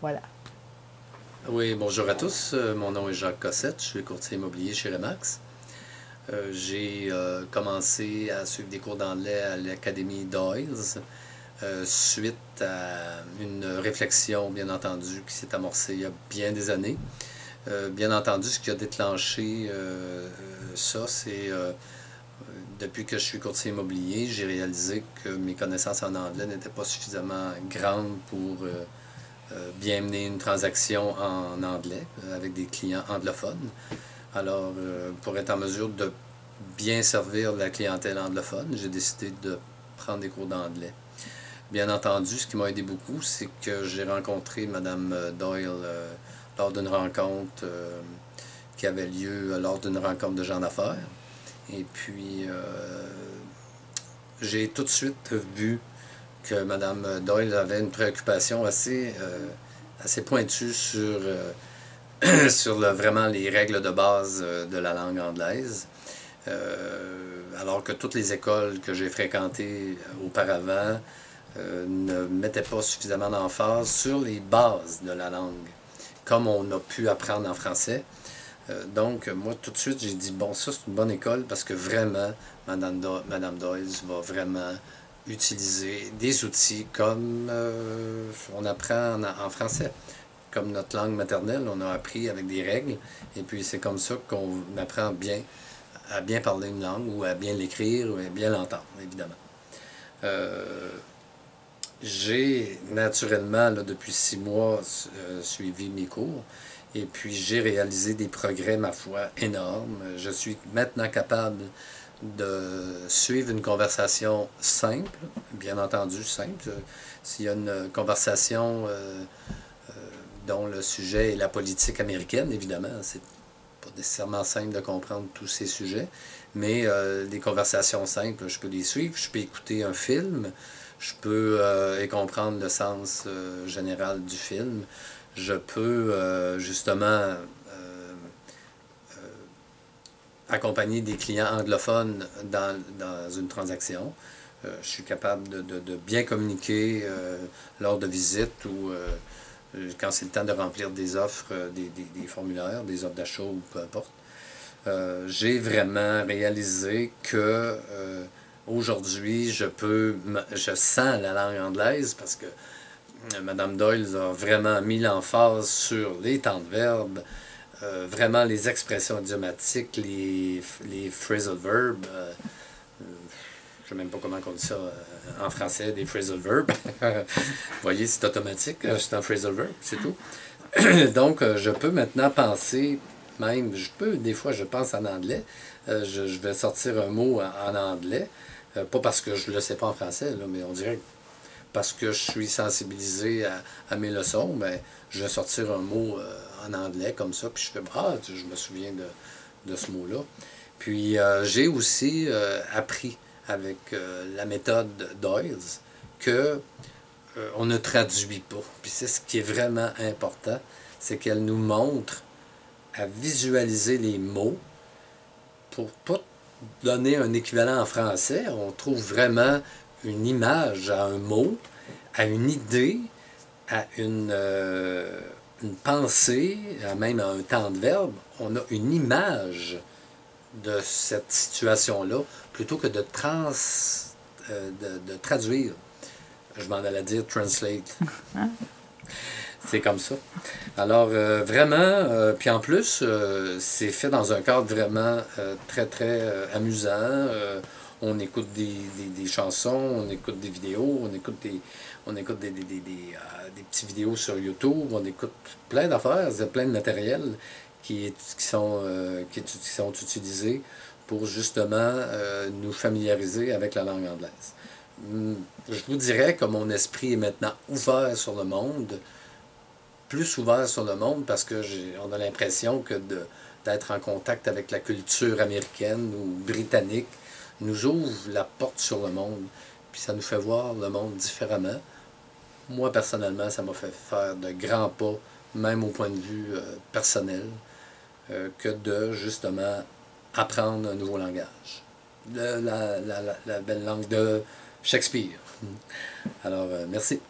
Voilà. Oui, bonjour à tous. Mon nom est Jacques Cossette. Je suis courtier immobilier chez Remax. J'ai commencé à suivre des cours d'anglais à l'Académie Doyles suite à une réflexion, bien entendu, qui s'est amorcée il y a bien des années. Bien entendu, ce qui a déclenché ça, c'est depuis que je suis courtier immobilier, j'ai réalisé que mes connaissances en anglais n'étaient pas suffisamment grandes pour bien mener une transaction en anglais avec des clients anglophones. Alors, pour être en mesure de bien servir la clientèle anglophone, j'ai décidé de prendre des cours d'anglais. Bien entendu, ce qui m'a aidé beaucoup, c'est que j'ai rencontré Mme Doyle lors d'une rencontre qui avait lieu lors d'une rencontre de gens d'affaires. Et puis, j'ai tout de suite vu que Mme Doyle avait une préoccupation assez pointue sur vraiment les règles de base de la langue anglaise. Alors que toutes les écoles que j'ai fréquentées auparavant ne mettaient pas suffisamment d'emphase sur les bases de la langue, comme on a pu apprendre en français. Donc, moi, tout de suite, j'ai dit, bon, ça, c'est une bonne école parce que vraiment, Mme Doyle va vraiment utiliser des outils comme on apprend en français. Comme notre langue maternelle, on a appris avec des règles, et puis c'est comme ça qu'on apprend à bien parler une langue, ou à bien l'écrire, ou à bien l'entendre, évidemment. J'ai naturellement, là, depuis 6 mois, suivi mes cours, et puis j'ai réalisé des progrès, ma foi, énormes. Je suis maintenant capable de suivre une conversation simple, bien entendu simple. S'il y a une conversation dont le sujet est la politique américaine, évidemment, c'est pas nécessairement simple de comprendre tous ces sujets, mais des conversations simples, je peux les suivre, je peux écouter un film, je peux et comprendre le sens général du film, je peux justement accompagner des clients anglophones dans une transaction. Je suis capable de bien communiquer lors de visites ou quand c'est le temps de remplir des offres, des formulaires, des offres d'achat ou peu importe. J'ai vraiment réalisé que aujourd'hui, je sens la langue anglaise parce que Mme Doyle a vraiment mis l'emphase sur les temps de verbe, vraiment les expressions idiomatiques, les phrasal verbs. Je ne sais même pas comment on dit ça en français, des phrasal verbs. Vous voyez, c'est automatique, c'est un phrasal verb, c'est tout. Donc, je peux maintenant penser, même, des fois, je pense en anglais. Je vais sortir un mot en anglais, pas parce que je ne le sais pas en français, là, mais on dirait que parce que je suis sensibilisé à mes leçons, ben, je vais sortir un mot en anglais comme ça, puis je fais, ah, je me souviens de ce mot-là. Puis, j'ai aussi appris avec la méthode Doyles que on ne traduit pas. Puis c'est ce qui est vraiment important, c'est qu'elle nous montre à visualiser les mots pour pas donner un équivalent en français. On trouve vraiment une image à un mot, à une idée, à une pensée, même à un temps de verbe. On a une image de cette situation-là plutôt que de traduire. Je m'en allais dire translate. C'est comme ça. Alors, vraiment, puis en plus, c'est fait dans un cadre vraiment très, très amusant. On écoute des chansons, on écoute des vidéos, on écoute des petites vidéos sur YouTube, on écoute plein d'affaires, plein de matériel qui sont utilisés pour justement nous familiariser avec la langue anglaise. Je vous dirais que mon esprit est maintenant ouvert sur le monde, plus ouvert sur le monde parce que on a l'impression que d'être en contact avec la culture américaine ou britannique nous ouvre la porte sur le monde, puis ça nous fait voir le monde différemment. Moi, personnellement, ça m'a fait faire de grands pas, même au point de vue personnel, que de, justement, apprendre un nouveau langage. La belle langue de Shakespeare. Alors, merci.